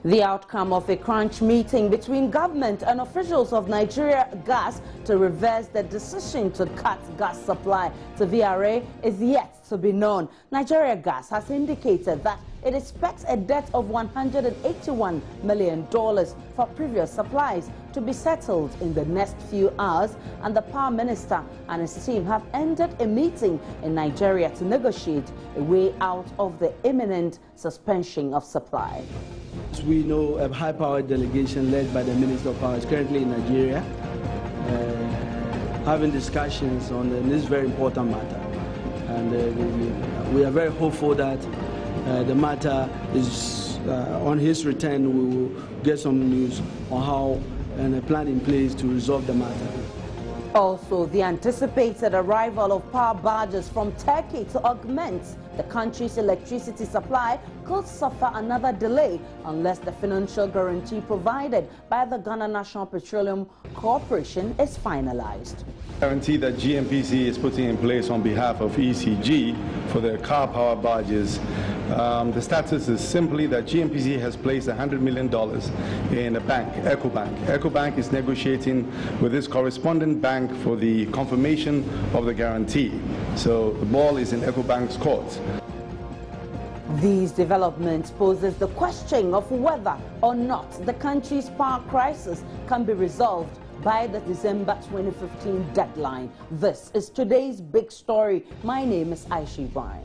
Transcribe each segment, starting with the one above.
The outcome of a crunch meeting between government and officials of Nigeria Gas to reverse the decision to cut gas supply to VRA is yet to be known. Nigeria Gas has indicated that it expects a debt of $181 million for previous supplies to be settled in the next few hours, and the Power Minister and his team have ended a meeting in Nigeria to negotiate a way out of the imminent suspension of supply. As we know, a high-powered delegation led by the Minister of Power is currently in Nigeria, having discussions on this very important matter. And we are very hopeful that the matter is, on his return, we will get some news on how and a plan in place to resolve the matter. Also, the anticipated arrival of power barges from Turkey to augment the country's electricity supply could suffer another delay unless the financial guarantee provided by the Ghana National Petroleum Corporation is finalized. Guarantee that GNPC is putting in place on behalf of ECG for their car power barges. The status is simply that GNPC has placed $100 million in a bank, EcoBank. EcoBank is negotiating with its correspondent bank for the confirmation of the guarantee. So the ball is in EcoBank's court. These developments poses the question of whether or not the country's power crisis can be resolved by the December 2015 deadline. This is today's big story. My name is Osei.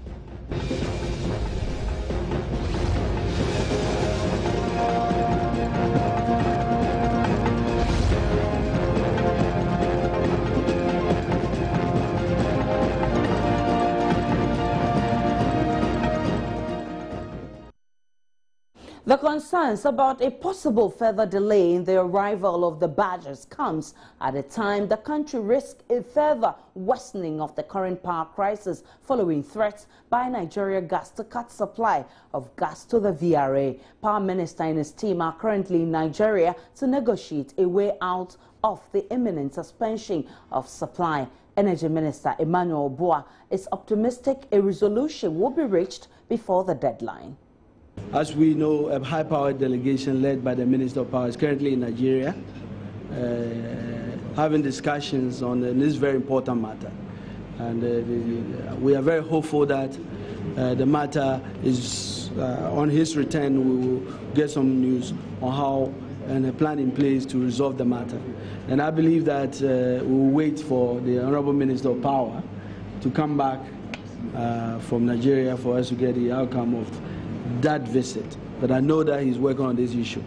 The concerns about a possible further delay in the arrival of the barges comes at a time the country risks a further worsening of the current power crisis following threats by Nigeria Gas to cut supply of gas to the VRA. Power Minister and his team are currently in Nigeria to negotiate a way out of the imminent suspension of supply. Energy Minister Emmanuel Boa is optimistic a resolution will be reached before the deadline. As we know, a high-powered delegation led by the Minister of Power is currently in Nigeria, having discussions on this very important matter. And we are very hopeful that the matter is, on his return, we will get some news on how and a plan in place to resolve the matter. And I believe that we will wait for the Honorable Minister of Power to come back from Nigeria for us to get the outcome of that visit. But I know that he's working on this issue.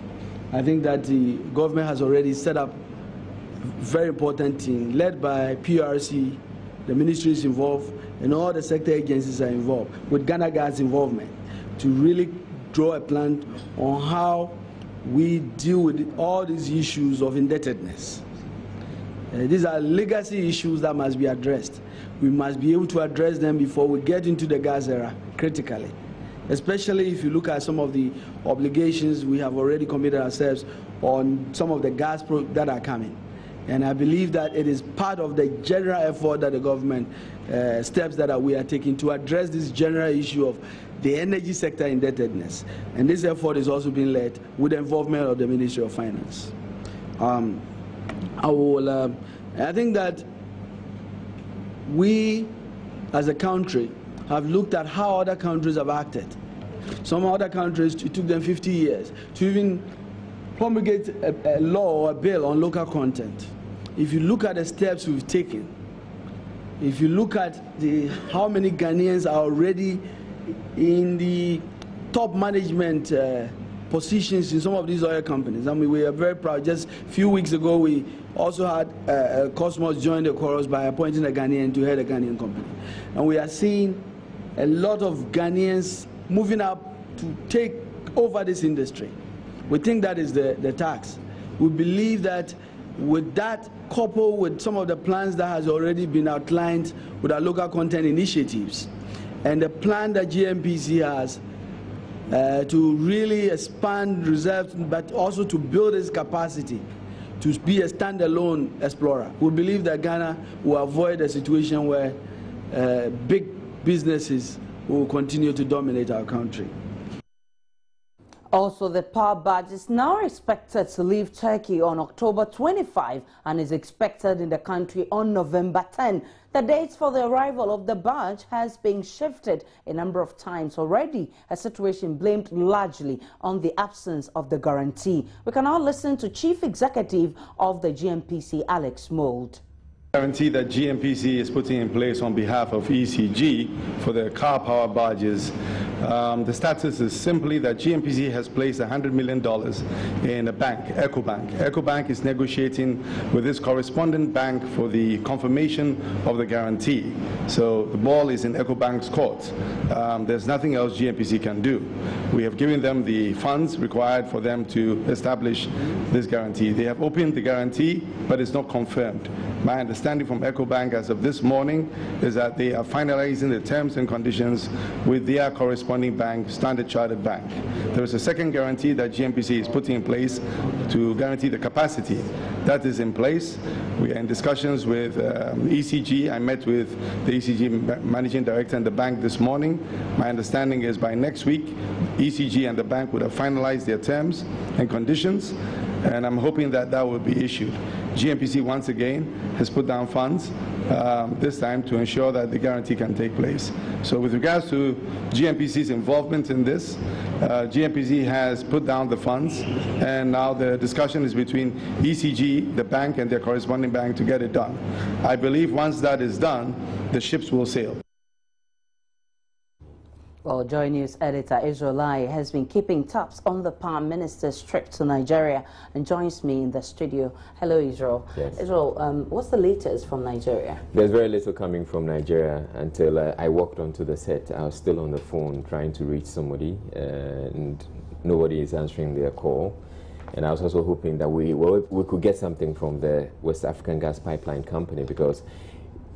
I think that the government has already set up a very important team led by PRC, the ministries involved, and all the sector agencies are involved, with Ghana Gas involvement, to really draw a plan on how we deal with all these issues of indebtedness. These are legacy issues that must be addressed. We must be able to address them before we get into the gas era, critically. Especially if you look at some of the obligations we have already committed ourselves on some of the gas that are coming. And I believe that it is part of the general effort that the government, steps that we are taking to address this general issue of the energy sector indebtedness. And this effort is also being led with the involvement of the Ministry of Finance. I think that we, as a country, have looked at how other countries have acted. Some other countries, it took them 50 years to even promulgate a law or a bill on local content. If you look at the steps we've taken, if you look at how many Ghanaians are already in the top management positions in some of these oil companies. I mean, we are very proud. Just a few weeks ago, we also had Cosmos join the chorus by appointing a Ghanaian to head a Ghanaian company. And we are seeing a lot of Ghanaians moving up to take over this industry. We think that is the task. We believe that with that, coupled with some of the plans that has already been outlined with our local content initiatives, and the plan that GNPC has to really expand reserves, but also to build its capacity to be a standalone explorer, we believe that Ghana will avoid a situation where big businesses will continue to dominate our country. Also, the power barge is now expected to leave Turkey on October 25 and is expected in the country on November 10. The dates for the arrival of the barge has been shifted a number of times already, a situation blamed largely on the absence of the guarantee. We can now listen to Chief Executive of the GNPC, Alex Mould. Guarantee that GNPC is putting in place on behalf of ECG for the car power barges. The status is simply that GNPC has placed $100 million in a bank, EcoBank. EcoBank is negotiating with its correspondent bank for the confirmation of the guarantee. So the ball is in EcoBank's court. There's nothing else GNPC can do. We have given them the funds required for them to establish this guarantee. They have opened the guarantee, but it's not confirmed. My understanding from EcoBank as of this morning is that they are finalizing the terms and conditions with their corresponding bank, Standard Chartered Bank. There is a second guarantee that GNPC is putting in place to guarantee the capacity. That is in place. We are in discussions with ECG. I met with the ECG managing director and the bank this morning. My understanding is by next week, ECG and the bank would have finalized their terms and conditions, and I'm hoping that that will be issued. GNPC once again has put down funds this time to ensure that the guarantee can take place. So with regards to GNPC's involvement in this, GNPC has put down the funds, and now the discussion is between ECG, the bank, and their corresponding bank to get it done. I believe once that is done, the ships will sail. Well, Joy News editor Israel has been keeping tabs on the Prime Minister's trip to Nigeria and joins me in the studio. Hello, Israel. Yes. Israel, what's the latest from Nigeria? There's very little coming from Nigeria until I walked onto the set. I was still on the phone trying to reach somebody, and nobody is answering their call. And I was also hoping that we could get something from the West African Gas Pipeline Company, because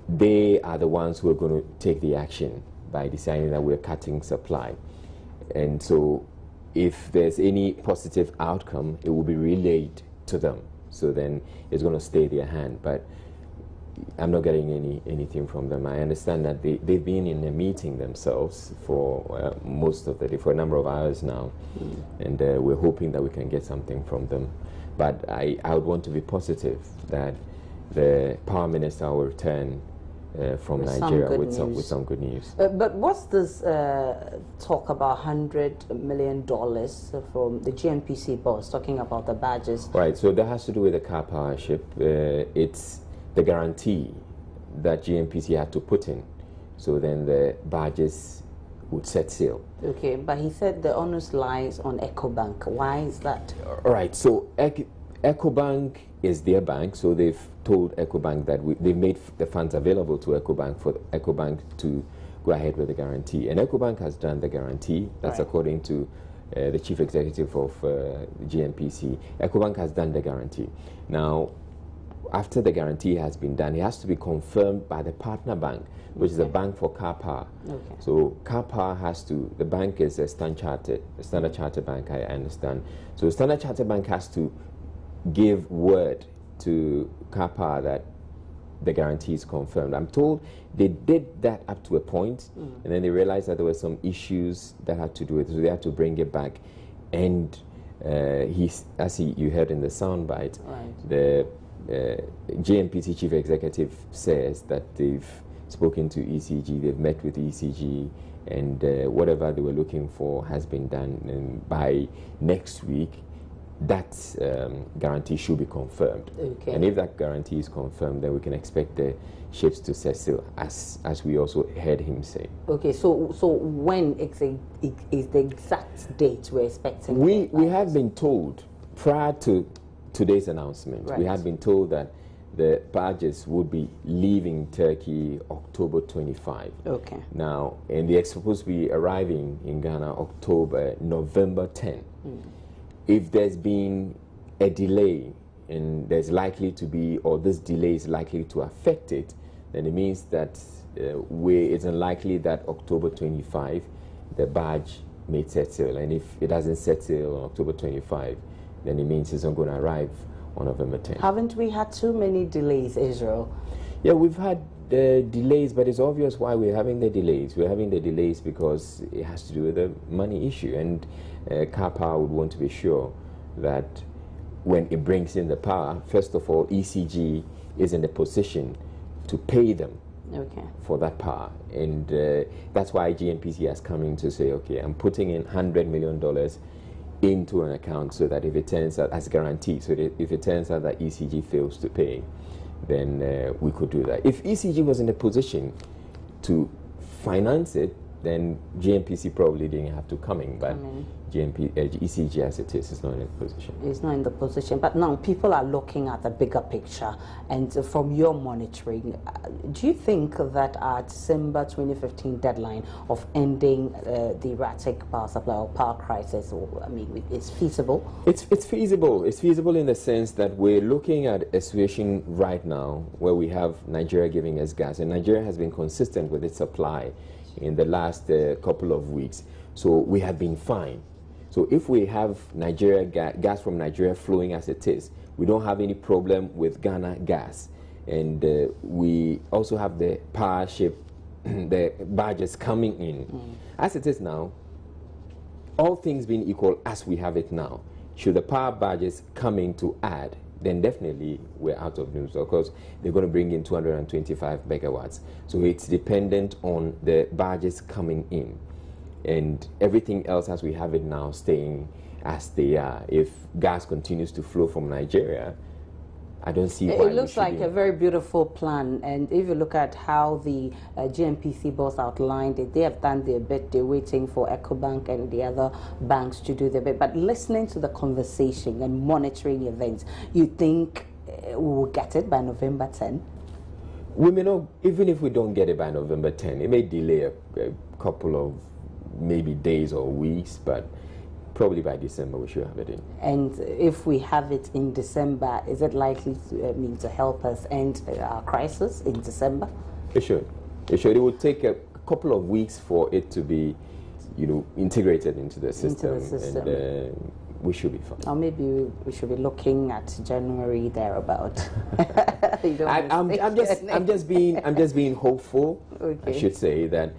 they are the ones who are going to take the action by deciding that we're cutting supply. And so if there's any positive outcome, it will be relayed to them. So then it's going to stay in their hand. But I'm not getting anything from them. I understand that they've been in a meeting themselves for most of the day, for a number of hours now. And we're hoping that we can get something from them. But I would want to be positive that the Power Minister will return from Nigeria with some good news. But what's this talk about $100 million from the GNPC boss talking about the badges? Right, so that has to do with the car power ship. It's the guarantee that GNPC had to put in, so then the badges would set sail. Okay, but he said the onus lies on EcoBank. Why is that? Right, so EcoBank is their bank, so they've told EcoBank that they've made the funds available to EcoBank for EcoBank to go ahead with the guarantee. And EcoBank has done the guarantee. That's right, according to the chief executive of GNPC. EcoBank has done the guarantee. Now, after the guarantee has been done, it has to be confirmed by the partner bank, which is a bank for car power. Okay. So car power has to, the bank is a Standard Chartered Bank, I understand. So Standard Chartered Bank has to give word to car power that the guarantee is confirmed. I'm told they did that up to a point, and then they realized that there were some issues that had to do with it, so they had to bring it back. And you heard in the soundbite, right, the GNPC chief executive says that they've spoken to ECG, they've met with ECG, and whatever they were looking for has been done. And by next week, that guarantee should be confirmed. Okay. And if that guarantee is confirmed, then we can expect the ships to set sail, as we also heard him say. Okay, so when is the exact date we're expecting? We have been told, prior to today's announcement, right, we had been told that the barges would be leaving Turkey October 25. Okay. Now, and they're supposed to be arriving in Ghana November 10. If there's been a delay, and there's likely to be, or this delay is likely to affect it, then it means that it's unlikely that October 25 the barge may set sail. And if it doesn't set sail on October 25, then it means it's not going to arrive on November 10. Haven't we had too many delays, Israel? Yeah, we've had delays, but it's obvious why we're having the delays. We're having the delays because it has to do with the money issue, and Car Power would want to be sure that when it brings in the power, first of all, ECG is in a position to pay them for that power. And that's why GNPC has come in to say, okay, I'm putting in $100 million into an account so that if it turns out, as guarantee, so that if it turns out that ECG fails to pay, then we could do that. If ECG was in a position to finance it, then GNPC probably didn't have to come in, but ECG as it is not in a position. It's not in the position, but now people are looking at the bigger picture, and from your monitoring, do you think that our December 2015 deadline of ending the erratic power supply or power crisis, it's feasible? It's feasible. It's feasible in the sense that we're looking at a situation right now where we have Nigeria giving us gas, and Nigeria has been consistent with its supply in the last couple of weeks, so we have been fine. So if we have Nigeria gas from Nigeria flowing as it is, we don't have any problem with Ghana gas, and we also have the power ship, the barges coming in. As it is now, all things being equal as we have it now, should the power barges come in to add, then definitely we're out of news, because they're going to bring in 225 megawatts. So it's dependent on the barges coming in, and everything else as we have it now staying as they are. If gas continues to flow from Nigeria, I don't see why. It looks like a very beautiful plan, and if you look at how the GNPC boss outlined it, they have done their bit. They're waiting for EcoBank and the other banks to do their bit. But listening to the conversation and monitoring events, you think we will get it by November 10? We may not, even if we don't get it by November 10, it may delay a couple of maybe days or weeks, but probably by December we should have it in. And if we have it in December, is it likely to help us end our crisis in December? It should. It should. It would take a couple of weeks for it to be, integrated into the system. And we should be fine. Or maybe we should be looking at January thereabout. I'm just being hopeful. Okay. I should say that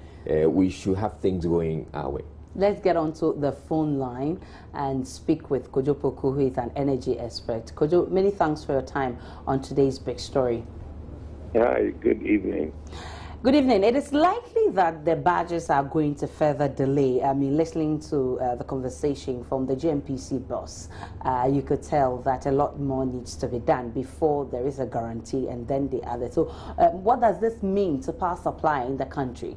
we should have things going our way. Let's get onto the phone line and speak with Kojo Poku, who is an energy expert. Kojo, many thanks for your time on today's big story. Hi, good evening. Good evening. It is likely that the barges are going to further delay. Listening to the conversation from the GNPC boss, you could tell that a lot more needs to be done before there is a guarantee and then the other. So what does this mean to power supply in the country?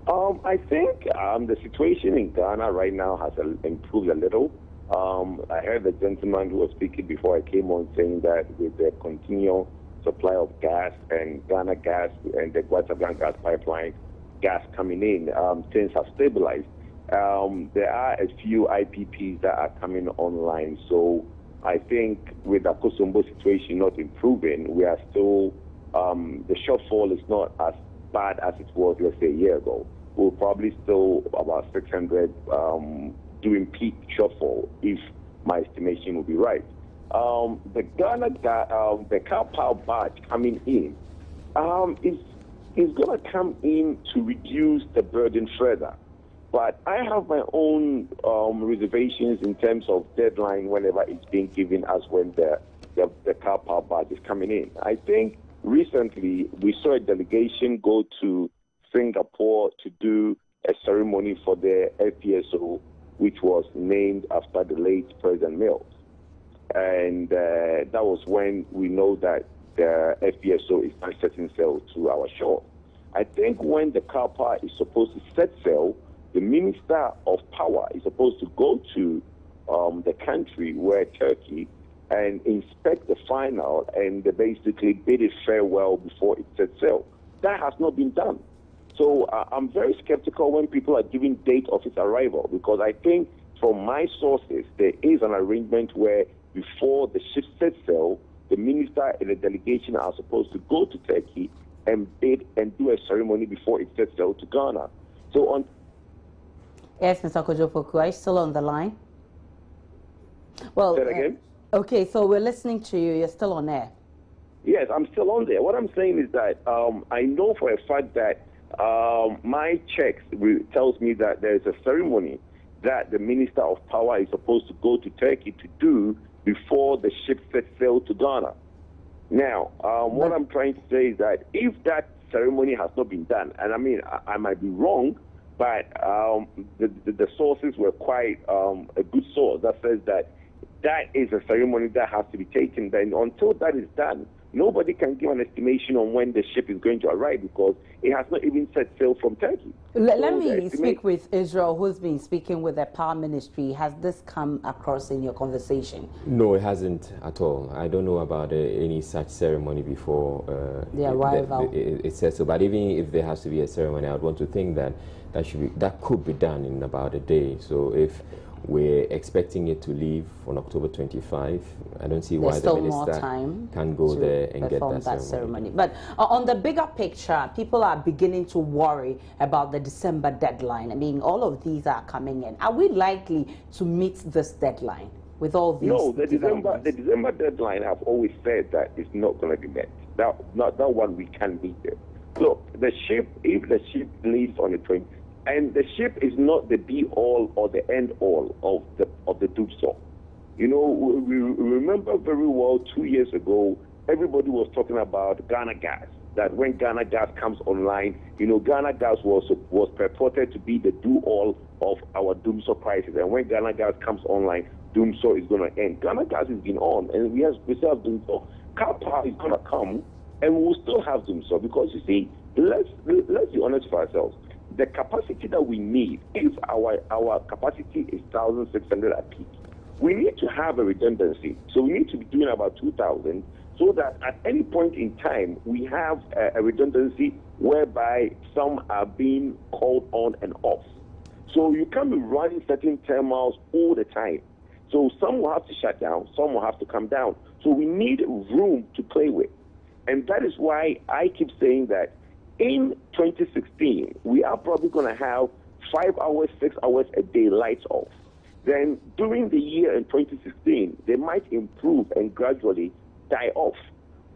I think the situation in Ghana right now has improved a little. I heard the gentleman who was speaking before I came on saying that with the continual supply of gas and Ghana gas and the Guatemala gas pipeline gas coming in, things have stabilized. There are a few IPPs that are coming online. So I think with the Kosombo situation not improving, we are still, the shortfall is not as bad as it was, let's say, a year ago. We're probably still about 600 doing peak shortfall, if my estimation will be right. The Ghana, the Car Power barge coming in is going to come in to reduce the burden further. But I have my own reservations in terms of deadline whenever it's being given as when the Car Power barge is coming in. I think recently we saw a delegation go to Singapore to do a ceremony for the FPSO, which was named after the late President Mills. And that was when we know that the FPSO is not setting sail to our shore. I think when the Car Power is supposed to set sail, the Minister of Power is supposed to go to the country, where Turkey, and inspect the final and basically bid it farewell before it sets sail. That has not been done. So I'm very skeptical when people are giving date of its arrival, because I think from my sources, there is an arrangement where before the ship sets sail, the minister and the delegation are supposed to go to Turkey and bid and do a ceremony before it sets sail to Ghana. So on. Yes, Mr. Kojo Poku, are you still on the line? Well, say that again? Okay, so we're listening to you. You're still on air. Yes, I'm still on there. What I'm saying is that I know for a fact that my checks tells me that there is a ceremony that the Minister of Power is supposed to go to Turkey to do before the ship sets sail to Ghana. Now, what I'm trying to say is that if that ceremony has not been done, and I mean, I might be wrong, but the sources were quite a good source that says that that is a ceremony that has to be taken. Then until that is done, nobody can give an estimation on when the ship is going to arrive because it has not even set sail from Turkey. Let me speak with Israel, who's been speaking with the Power Ministry. Has this come across in your conversation? No, it hasn't at all. I don't know about any such ceremony before the arrival. It says so. But even if there has to be a ceremony, I would want to think that that could be done in about a day. So if we're expecting it to leave on October 25. I don't see why the minister can go there and get that ceremony. But on the bigger picture, people are beginning to worry about the December deadline. I mean, all of these are coming in. Are we likely to meet this deadline with all these? No, the December deadline, I've always said that it's not going to be met. That one we can meet it. Look, if the ship leaves on the 20th, and the ship is not the be-all or the end-all of the Dumsor. You know, we remember very well 2 years ago, everybody was talking about Ghana Gas, that when Ghana Gas comes online, you know, Ghana Gas was purported to be the do-all of our Dumsor crisis. And when Ghana Gas comes online, Dumsor is going to end. Ghana Gas has been on, and we still have Dumsor. Car power is going to come, and we'll still have Dumsor because, you see, let's be honest for ourselves. The capacity that we need, if our capacity is 1,600 at peak, we need to have a redundancy. So we need to be doing about 2,000 so that at any point in time, we have a redundancy whereby some are being called on and off. So you can't be running certain terminals all the time. So some will have to shut down, some will have to come down. So we need room to play with. And that is why I keep saying that in 2016, we are probably going to have 5 hours, 6 hours a day lights off. Then during the year in 2016, they might improve and gradually die off.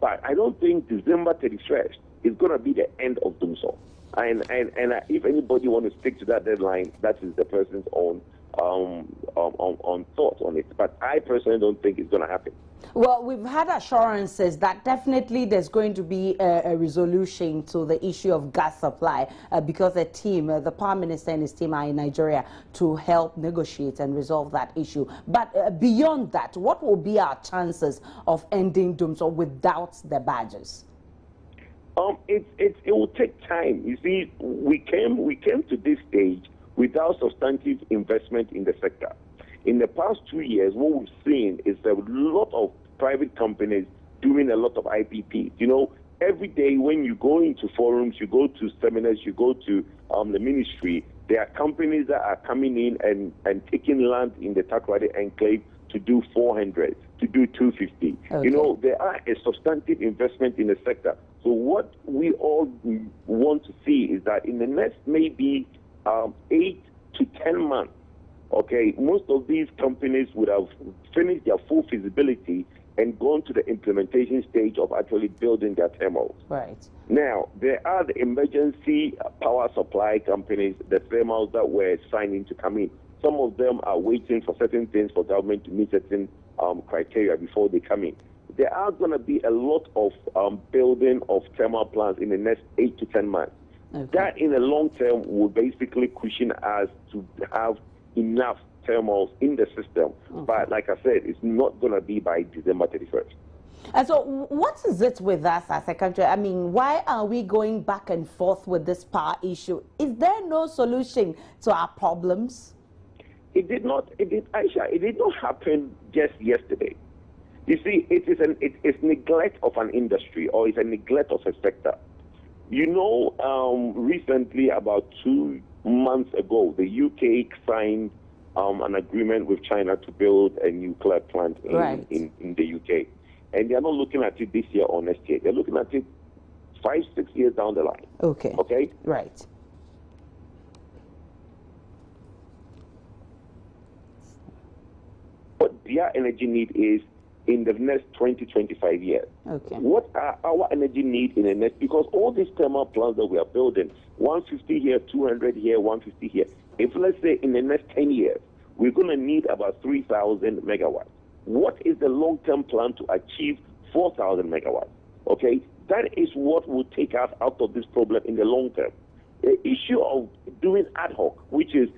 But I don't think December 31st is going to be the end of Dumsor. And if anybody wants to stick to that deadline, that is the person's own thoughts on it. But I personally don't think it's going to happen. Well, we've had assurances that definitely there's going to be a resolution to the issue of gas supply because the team, the Prime Minister and his team are in Nigeria to help negotiate and resolve that issue. But beyond that, what will be our chances of ending Dumsor without the badges? It will take time. You see, we came to this stage without substantive investment in the sector. In the past 2 years, what we've seen is a lot of private companies doing a lot of IPPs. You know, every day when you go into forums, you go to seminars, you go to the ministry, there are companies that are coming in and taking land in the Takoradi enclave to do 400, to do 250. Okay. You know, there are a substantive investment in the sector. So what we all want to see is that in the next maybe 8 to 10 months, okay, most of these companies would have finished their full feasibility and gone to the implementation stage of actually building their terminals. Right. Now, there are the emergency power supply companies, the terminals that were signing to come in. Some of them are waiting for certain things for government to meet certain criteria before they come in. There are going to be a lot of building of thermal plants in the next 8 to 10 months. Okay. That in the long term will basically cushion us to have enough thermals in the system. Okay. But like I said, it's not going to be by December 31st. And so what is it with us as a country? I mean, why are we going back and forth with this power issue? Is there no solution to our problems? It did not happen just yesterday. You see, it's neglect of an industry, or it's a neglect of a sector. You know, recently, about 2 months ago, the UK signed an agreement with China to build a nuclear plant in the UK. And they're not looking at it this year or next year. They're looking at it 5, 6 years down the line. Okay. Okay? Right. What their energy need is in the next 20, 25 years. Okay. What are our energy needs in the next? Because all these thermal plants that we are building, 150 here, 200 here, 150 here. If let's say in the next 10 years, we're going to need about 3,000 megawatts. What is the long-term plan to achieve 4,000 megawatts? Okay, that is what will take us out of this problem in the long term. The issue of doing ad hoc, which is,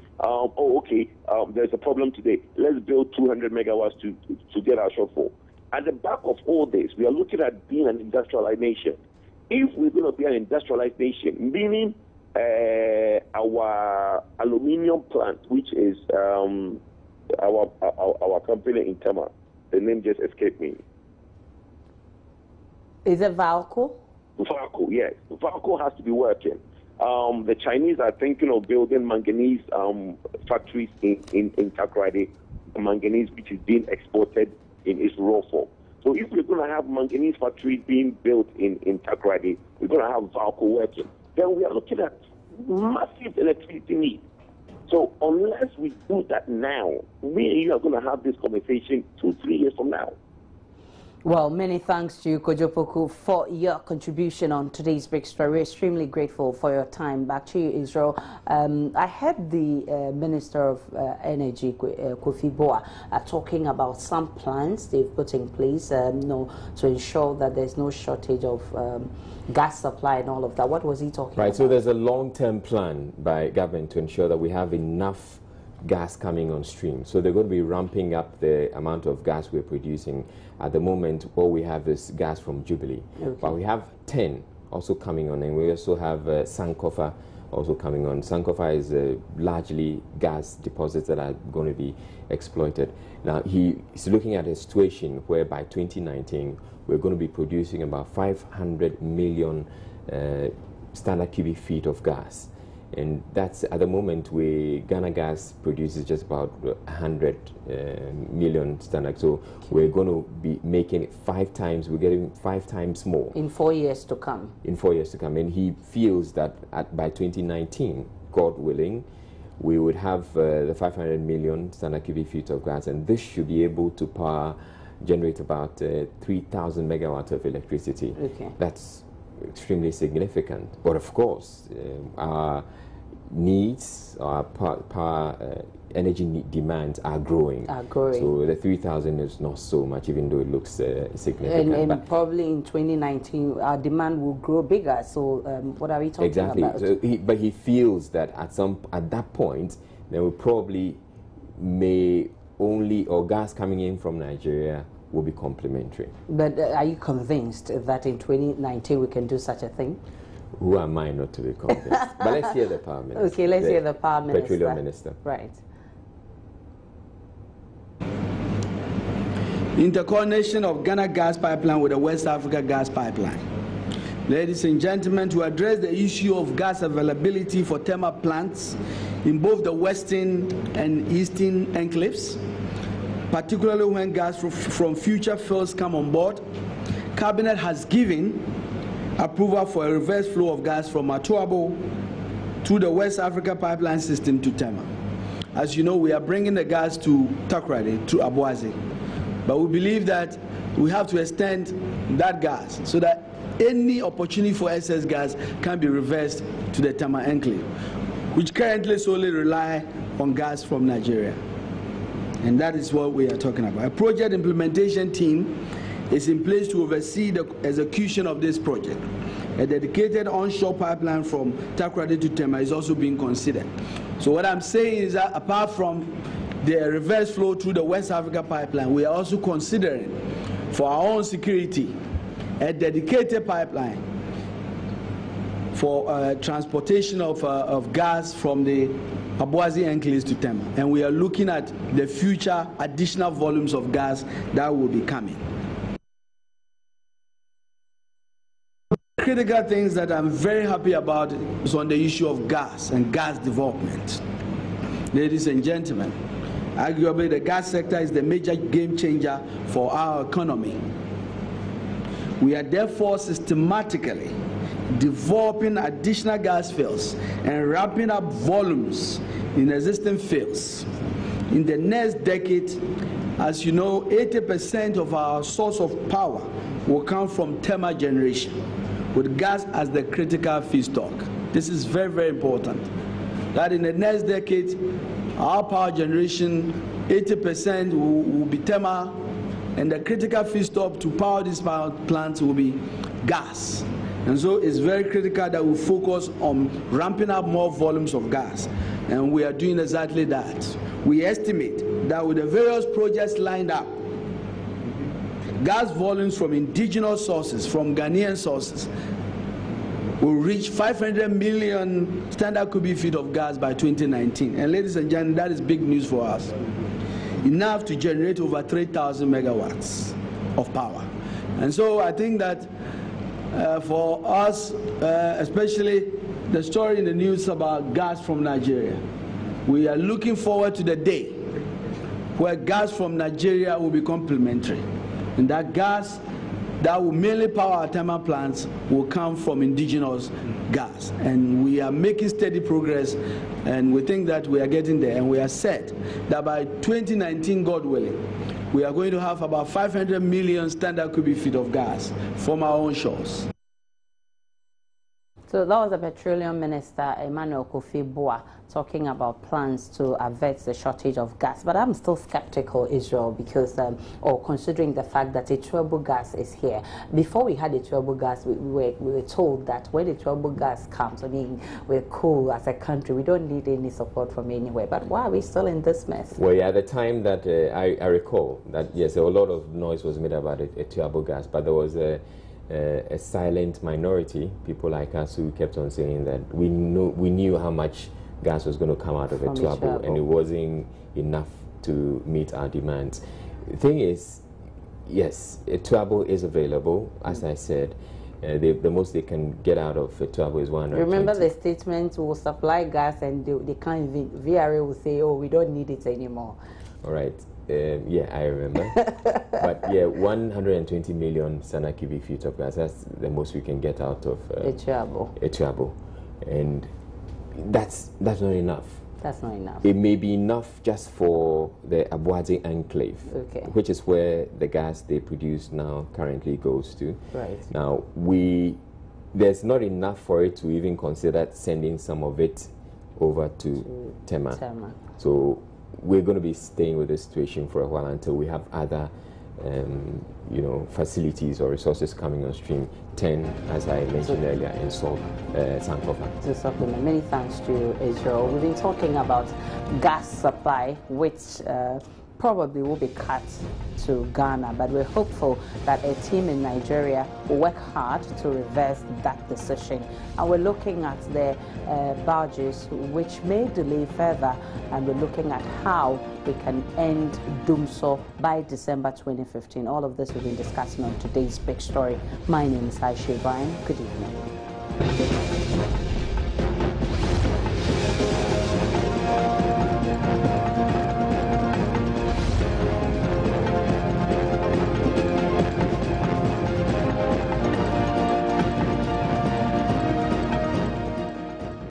there's a problem today, let's build 200 megawatts to get our shortfall. At the back of all this, we are looking at being an industrialized nation. If we're going to be an industrialized nation, meaning our aluminium plant, which is our company in Tema, the name just escaped me. Is it Valco? Valco, yes. Valco has to be working. The Chinese are thinking of building manganese factories in Takoradi, manganese which is being exported in its raw form. So if we're going to have manganese factories being built in Takoradi, we're going to have Valco working. Then we are looking at massive electricity needs. So unless we do that now, we and you are going to have this conversation 2-3 years from now. Well, many thanks to you, Kojopoku, for your contribution on today's big story. We're extremely grateful for your time. Back to you, Israel. I heard the Minister of Energy, Kofi Boa, talking about some plans they've put in place to ensure that there's no shortage of gas supply and all of that. What was he talking about? Right, so there's a long-term plan by government to ensure that we have enough gas coming on stream. So they're going to be ramping up the amount of gas we're producing. At the moment, all we have is gas from Jubilee. Okay. But we have 10 also coming on, and we also have Sankofa also coming on. Sankofa is largely gas deposits that are going to be exploited. Now, he's looking at a situation where by 2019, we're going to be producing about 500 million standard cubic feet of gas. And that's, at the moment, Ghana Gas produces just about 100 million standard. So we're going to be making it 5 times, we're getting 5 times more. In 4 years to come. In 4 years to come. And he feels that by 2019, God willing, we would have the 500 million standard cubic feet of gas. And this should be able to generate about 3,000 megawatts of electricity. Okay. That's extremely significant. But of course, our needs, our power energy demands are growing. So the 3,000 is not so much, even though it looks significant. And probably in 2019, our demand will grow bigger. So what are we talking about? So but he feels that at that point, there will probably or gas coming in from Nigeria will be complementary. But are you convinced that in 2019 we can do such a thing? Who am I not to be convinced? But let's hear the Power Minister. Okay, let's hear the Power Minister. Petroleum Minister. Right. Interconnection of Ghana gas pipeline with the West Africa gas pipeline. Ladies and gentlemen, to address the issue of gas availability for thermal plants in both the western and eastern enclaves, particularly when gas from future fields come on board, Cabinet has given approval for a reverse flow of gas from Atuabo through the West Africa pipeline system to Tema. As you know, we are bringing the gas to Takoradi, to Aboase. But we believe that we have to extend that gas so that any opportunity for excess gas can be reversed to the Tema enclave, which currently solely rely on gas from Nigeria. And that is what we are talking about. A project implementation team is in place to oversee the execution of this project. A dedicated onshore pipeline from Takoradi to Tema is also being considered. So what I'm saying is that apart from the reverse flow through the West Africa pipeline, we are also considering, for our own security, a dedicated pipeline for transportation of gas from the Aboase enclaves to Tema. And we are looking at the future additional volumes of gas that will be coming. Critical things that I'm very happy about is on the issue of gas and gas development. Ladies and gentlemen, arguably the gas sector is the major game changer for our economy. We are therefore systematically developing additional gas fields and ramping up volumes in existing fields. In the next decade, As you know, 80% of our source of power will come from thermal generation, with gas as the critical feedstock. This is very, very important. That in the next decade, our power generation, 80% will be thermal, and the critical feedstock to power these power plants will be gas. And so it's very critical that we focus on ramping up more volumes of gas. And we are doing exactly that. We estimate that with the various projects lined up, gas volumes from indigenous sources, from Ghanaian sources, will reach 500 million standard cubic feet of gas by 2019. And ladies and gentlemen, that is big news for us. Enough to generate over 3,000 megawatts of power. And so I think that for us, especially the story in the news about gas from Nigeria, we are looking forward to the day where gas from Nigeria will be complementary. And that gas that will mainly power our thermal plants will come from indigenous gas. And we are making steady progress, and we think that we are getting there. And we are set that by 2019, God willing, we are going to have about 500 million standard cubic feet of gas from our own shores. So that was the Petroleum Minister, Emmanuel Kofi Boa, talking about plans to avert the shortage of gas. But I'm still skeptical, Israel, because, or considering the fact that a turbo gas is here. Before we had a turbo gas, we were told that when the turbo gas comes, I mean, we're cool as a country. We don't need any support from anywhere. But why are we still in this mess? Well, yeah, at the time that I recall that, yes, a lot of noise was made about a turbo gas, but there was a silent minority, people like us, who kept on saying that we knew how much gas was going to come out of a turbo, and it wasn't enough to meet our demands. The thing is, yes, a turbo is available, as I said. The most they can get out of a turbo is 120. Remember the statement, will supply gas, and they can't even, VRA will say, oh, we don't need it anymore. All right. Yeah, I remember. But yeah, 120 million standard cubic feet of gas, that's the most we can get out of a turbo. And that's not enough. That's not enough. It may be enough just for the Abuadze enclave, okay, which is where the gas they produce now currently goes to. Right. Now, there's not enough for it to even consider sending some of it over to Tema. So we're going to be staying with this situation for a while until we have other facilities or resources coming on stream. 10, as I mentioned earlier, in Sankofa. To supplement, many thanks to Israel. We've been talking about gas supply, which probably will be cut to Ghana, but we're hopeful that a team in Nigeria will work hard to reverse that decision. And we're looking at the barges, which may delay further, and we're looking at how we can end Dumso by December 2015. All of this we've been discussing on today's big story. My name is Osei. Good evening.